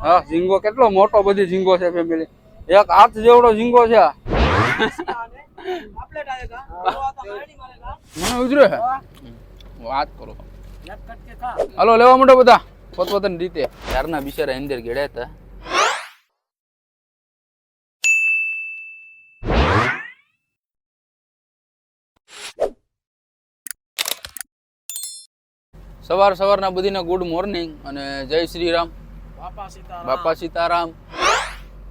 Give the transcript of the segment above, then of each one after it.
હા ઝીંગો કેટલો મોટો બધી ઝીંગો છે ફેમિલી, એક હાથ જેવડો ઝીંગો છે. મને ઉજરે હે વાત કરો. હાલો લેવા માંડો બધા પોતપોતાની રીતે. યારના બિચારા અંદર ગેડ્યા હતા. સવારના બધીને ગુડ મોર્નિંગ અને જય શ્રી રામ. બાપા સીતારામ.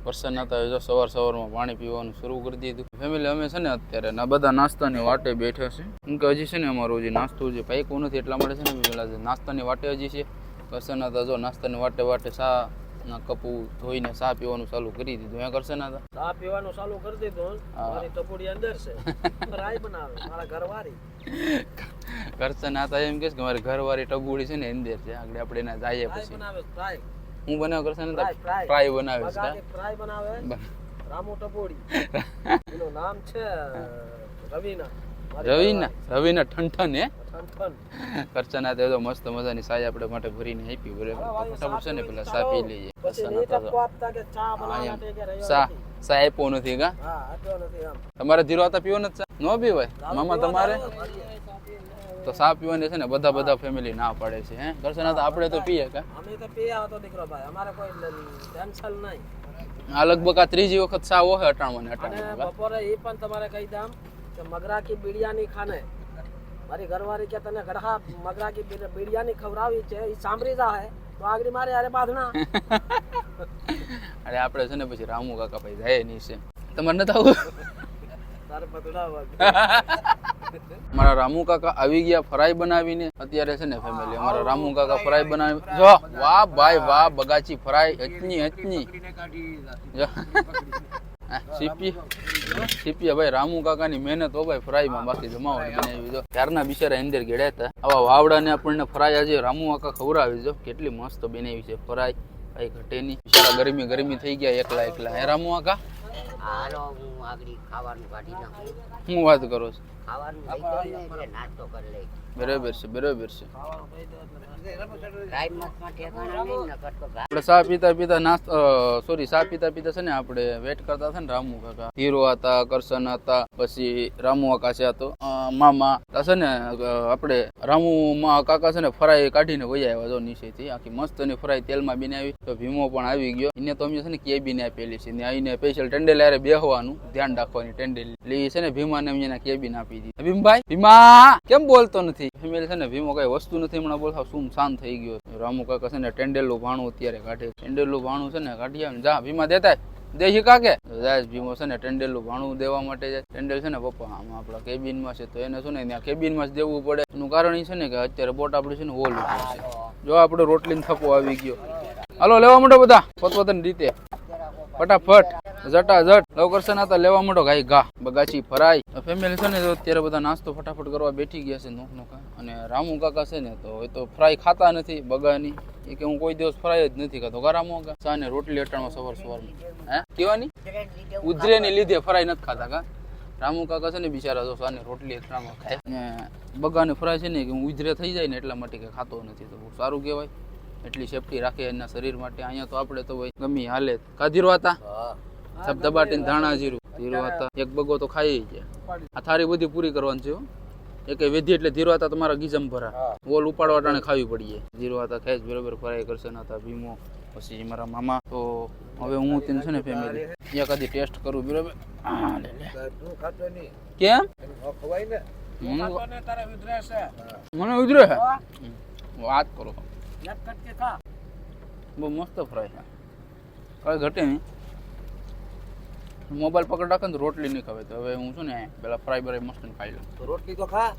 વરસાદ નતા જો સવારમાં પાણી પીવાનું શરૂ કરી દીધું. ફેમિલી અમે છે ને અત્યારે ના બધા નાસ્તાની વાટે બેઠા છે. કેમ કે હજી છે ને અમારું જે નાસ્તો જે પાક્યું નથી એટલા માટે છે ને પેલા નાસ્તાની વાટે હજી છે. વરસાદ નતા જો નાસ્તાની વાટે સા ના કપૂ ધોઈને સા પીવાનું ચાલુ કરી દીધું. અહીંયા કરશે ને સા પીવાનું ચાલુ કરી દીધું. મારી ટપુડી અંદર છે. ફરાઈ બનાવે મારા ઘરવાળી. કરશે ના હતા એમ કે મારી ઘરવાળી ટબુડી છે ને અંદર છે. આગળ આપણે એના જઈએ પછી હું બનાવ કરશે ને ફ્રાય બનાવે છે. ફ્રાય બનાવે રામુ ટપુડી. એનું નામ છે રવિના ઠંઠન હે કરચના તે તો મસ્ત મજાની સાય આપણે માટે ભરીને આપી બરાબર. ફટાફટ છે ને પેલા સા પી લઈએ. સા આપ્યો નથી કા તમારે ધીરો હતા પીવો નથી ન પીવાય મામા તમારે તો સા પીવાની છે ને બધા ફેમિલી ના પાડે છે. હે કરચના તો આપણે તો પીએ કા અમે તો પીએ તો દીકરો ભાઈ અમારે કોઈ ટેન્શન નહીં. આ લગભગ આ ત્રીજી વખત સા હોય અટાણમાં બપોરે એ પણ તમારે કહી દઉં કે મગરા કી બિરયાની ખાને મારી ઘરવાળી કે તને ગઢા મગરા કી બિરયાની ખવડાવી છે એ સાંભળી જા હે તો આગળ મારે અરે બાંધણા. અરે આપણે છે ને પછી રામુ કાકા ભાઈ જાય નહીં છે તમારે નથી આવું. મારા રામુ કાકા આવી ગયા ફરાઈ બનાવીને. અત્યારે છે ને ફેમિલી અમારા રામુ કાકા ફરાઈ બનાવી જો વાહ ભાઈ વાહ બગાચી ફરાઈ હચની સીપી ભાઈ રામુ કાકાની મહેનત હો ભાઈ ફ્રાઈમાં બાકી જમાવટ બનાવી જો. ત્યારના બિચારા અંદર ગેડ્યા હતા. આવા વાવડાને આપણને ફ્રાઈ આજે રામુ કાકા ખવડાવી જો કેટલી મસ્ત બનાવી છે ફ્રાઈ કઈ ઘટે નહીં. બિચારા ગરમી થઈ ગયા એકલા હે રામુ કાકા. હું વાત કરો છો બરાબર છે આપણે સા પીતા નાસ્તો સા પીતા છે ને આપણે વેટ કરતા હતા ને રામુ કાકા હીરો હતા કરશન હતા પછી રામુ કાકા છે તો મામા છે ને આપણે રામુ કાકા છે ને ફરાઈ કાઢીને વહી આવ્યા જો નીચેથી આખી મસ્ત ની ફરાઈ તેલમાં બનાવી. તો ભીમો પણ આવી ગયો. એને તો અમે છે ને કેબિન આપેલી છે આવીને સ્પેશિયલ ટેન્ડેલ યારે બેહવાનું ધ્યાન રાખવાની ટેન્ડેલ એટલે છે ને ભીમાને એના કેબિન આપી દીધી. ભીમભાઈ ભીમા કેમ બોલતો નથી ફેમિલી છે ને ભીમો કઈ વસ્તુ નથી હમણાં બોલતા શું શાંત થઈ ગયો. રામુ કાકા છે ને ટેન્ડેલનું ભાણું અત્યારે કાઢે. ટેન્ડેલનું ભાણું છે ને કાઢી આવે જા ભીમા દેતા દેશી કાકે જાય ભીમો છે ને ટેન્ડેલનું ભાણું દેવા માટે જાય. ટેન્ડેલ છે ને પપ્પા આમાં આપણા કેબિનમાં છે તો એને શું ને ત્યાં કેબિનમાં જ દેવું પડે. એનું કારણ એ છે ને કે અત્યારે બોટ આપડે છે ને હોલ છે જો આપણે રોટલીને થપ્પો આવી ગયો. હાલો લેવા માંડો બધા પોતપોતાની રીતે ફટાફટ જટાજટ લવ કરશે ના તો લેવા માંડો ગાઈ ઘા બગાચી ફરાઈ. ફેમિલી છે ને તો અત્યારે બધા નાસ્તો ફટાફટ કરવા બેઠી ગયા છે નોખા. અને રામુ કાકા છે ને તો એ તો ફ્રાય ખાતા નથી બગાની એ કે હું કોઈ દિવસ ફ્રાય જ નથી ખાતો. રામુ કાકા ચા ને રોટલી અટાણો સવારમાં હે કેવાની ઉધરેની લીધે ફ્રાય નથી ખાતા કા રામુ કાકા છે ને બિચારા જો ચા ને રોટલી અટાણમાં ખાય ને બગાને ફ્રાય છે ને કે હું ઉધરે થઈ જાય ને એટલા માટે કે ખાતો નથી. તો બહુ સારું કહેવાય એટલી સેફટી રાખે એના શરીર માટે. અહીંયા તો આપણે તો ભાઈ ગમી હાલે કાધીરો હતા સબ દબાટીને ધાણા જીરું ધીરો હતા એક બગો તો ખાઈ ગયા. આ થારી બધી પૂરી કરવાની છે એક વેધી એટલે ધીરો હતા તમારા ગીજમ ભરા ઓલ ઉપાડવા ટાણે ખાવી પડીએ. ધીરો હતા ખાઈ બરોબર ફરાઈ કરશે હતા ભીમો પછી મારા મામા. તો હવે હું તેમ છે ને ફેમિલી એક કદી ટેસ્ટ કરું બરોબર કેમ મને ઉધરે છે વાત કરો બહુ મસ્ત ફ્રાય છે કઈ ઘટે નહીં. મોબાઈલ પકડ રાખે તો રોટલી નહીં ખાવે. તો હવે હું છું ને પેલા ફ્રાય બરાઈ મસ્ત ખાઈ લઉં. રોટલી તો ખા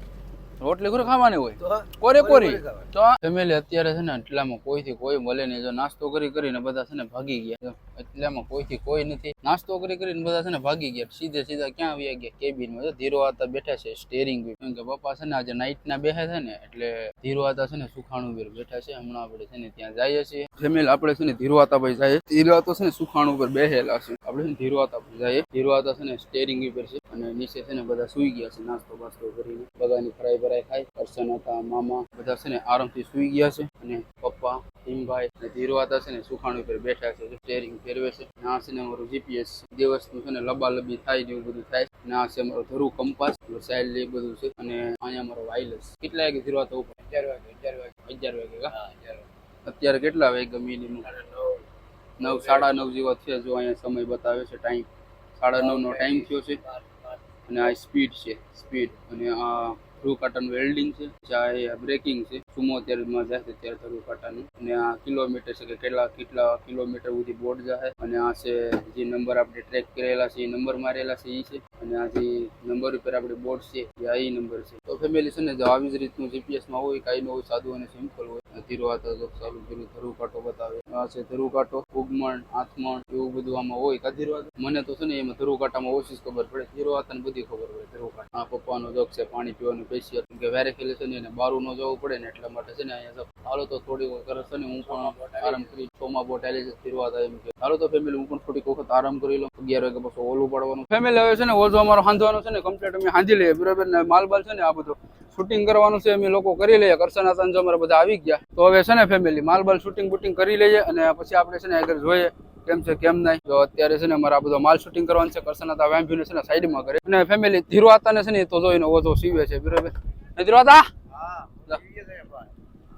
રોટલી ઘરે ખાવાની હોય કોરી તો ફેમિલી અત્યારે છે ને એટલામાં કોઈથી કોઈ મળે નહીં. જો નાસ્તો કરીને બધા છે ને ભાગી ગયા. એટલામાં કોઈથી કોઈ નથી. નાસ્તો કરીને બધા છે ને ભાગી ગયા. સીધા ક્યાં આવી ગયા કેબિનમાં. જો ધીરો હતા બેઠા છે સ્ટેરિંગ કેમ કે પપ્પા છે ને આજે નાઇટના બેઠા છે ને એટલે ધીરો હતા છે ને સુખાણું બેઠા છે. હમણાં આપણે છે ને ત્યાં જઈએ છીએ ફેમિલી આપણે છે ને ધીરવાતાભાઈ જાય. ધીરવાતો છે ને સુખાણ ઉપર બેહેલા છે. આપણે છે ને ધીરવાતાભાઈ જાય. ધીરવાતા છે ને સ્ટેરિંગ ઉપર છે અને નીચે છે ને બધા સુઈ ગયા છે નાસ્તો બાસ્તો કરીને. બધાની ફરાઈ ભરાઈ ખાય. કરશન હતા, મામા બધા છે ને આરામથી સુઈ ગયા છે અને પપ્પા ભીમભાઈ અને ધીરવાતા છે ને સુખાણ ઉપર બેઠા છે. સ્ટેરિંગ ફેરવે છે. આ છે ને અમારું જીપીએસ દિવસનું છે ને લબાલબી થાય ને એવું બધું થાય. અને આ છે અમારો ધરું કંપાસ સાઈડ એ બધું છે અને અહીંયા અમારો વાયરલેસ. કેટલા વાગે ધીરવાતા ઉપર? 11 વાગે. અત્યારે કેટલા વાગ્યા મિનિમમ? 9, 9:30 જેવા થયા. જો અહીંયા સમય બતાવે છે ટાઈમ 9:30 નો ટાઈમ થયો છે અને આ સ્પીડ છે સ્પીડ અને આ ધ્રુવ કાંટાનું વેલ્ડિંગ છે. જ્યાં બ્રેકિંગ છે 74 જશે ત્યારે ધ્રુવ કાંટાનું અને આ કિલોમીટર છે કે કેટલા કિલોમીટર સુધી બોર્ડ જાય અને આ છે જે નંબર આપણે ટ્રેક કરેલા છે એ નંબર મારેલા છે એ છે અને આ જે નંબર ઉપર આપણે બોર્ડ છે એ આ નંબર છે. તો ફેમિલી છે ને જો આવી જ રીતનું જીપીએસમાં હોય કાંઈ ન હોય, સાદું અને સિમ્પલ હોય. ધીરો હાથ ચાલુ કર્યું ધ્રુવ કાંટો બતાવે. આ છે ધ્રુવ કાંટો, ઉગમણ, આથમણ એવું બધું આમાં હોય. કા ધીરો હાથ મને તો છે ને એમાં ધ્રુવ કાંટામાં ઓછી ખબર પડે. ધીરો હાથને બધી ખબર પડે. ધ્રુવ કાંટા આ પપ્પાનો જોગ છે પાણી પીવાનું સ્પેશિયલ કે વેરે ખેલે છે ને એને બારું ન જવું પડે ને એટલા માટે છે ને અહીંયા હાલો તો થોડી વખત છે ને હું પણ આરામ કરી ચોમા બોટ આલી છે ધીરવાતા એમ કે હાલો તો ફેમિલી હું પણ થોડીક વખત આરામ કરી લઉં. 11 વાગે પછી ઓલું પડવાનું. ફેમિલી હવે છે ને ઓઝો અમારો હાંધવાનો છે ને કમ્પ્લીટ અમે હાંધી લઈએ બરાબર ને. માલબાલ છે ને આ બધું શૂટિંગ કરવાનું છે અમે લોકો કરી લઈએ. કરશન હતા જો અમારે બધા આવી ગયા તો હવે છે ને ફેમિલી માલબાલ શૂટિંગ બુટિંગ કરી લઈએ અને પછી આપણે છે ને આગળ જોઈએ કેમ છે કેમ નહીં. જો અત્યારે છે ને અમારે આ બધો માલ શૂટિંગ કરવાનું છે. કરશન હતા વાંભીને છે ને સાઈડમાં કરે અને ફેમિલી ધીરવાતાને છે ને તો જોઈને ઓઝો સીવે છે બરાબર. ધીરવાતા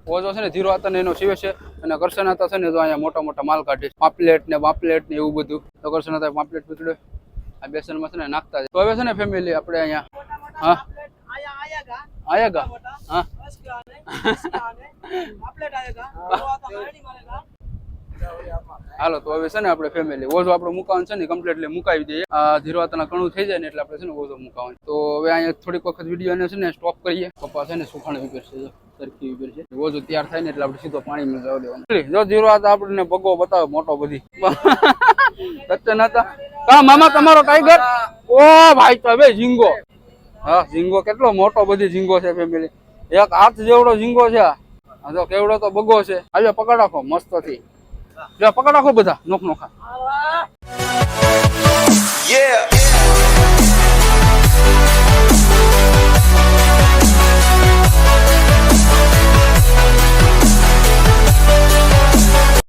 ઓઝો છે ને ધીરવાતા ને એનો સીવે છે અને કરશન હતા છે ને જો અહીંયા મોટા મોટા માલ કાઢે પાપલેટ ને એવું બધું. તો કરશન હતા પાપલેટ પકડ્યો આ બેસનમાં છે ને નાખતા. તો હવે છે ને ફેમિલી આપણે અહીંયા હા आएगा हाँ હાલો તો હવે છે ને આપણે ફેમિલી ઓઝો આપણો મુકાવાનું છે ને કમ્પ્લીટલી મુકાવી દઈએ. આ ધીરવાતાના કણું થઈ જાય ને એટલે આપણે છે ને ઓઝો મુકાવાનું. તો હવે અહીંયા થોડીક વખત વિડીયોને છે ને સ્ટોપ કરીએ. પપ્પા છે ને સુખાણ ઉપર છે સરખી ઉપર છે. ઓઝો તૈયાર થાય ને એટલે આપણે સીધો પાણીમાં જવા દેવાનું. જો ધીરવાતા આપણને ભગવો બતાવે મોટો બધી સચ્ચન હતા. કા મામા તમારો ટાઈગર? ઓ ભાઈ તો હવે ઝીંગો. હા ઝીંગો કેટલો મોટો બધી ઝીંગો છે ફેમિલી. એક હાથ જેવડો ઝીંગો છે. આ તો કેવડો તો બગો છે. આજે પકડ રાખો મસ્ત થી. જો પકડ રાખો બધા નોખ નોખા.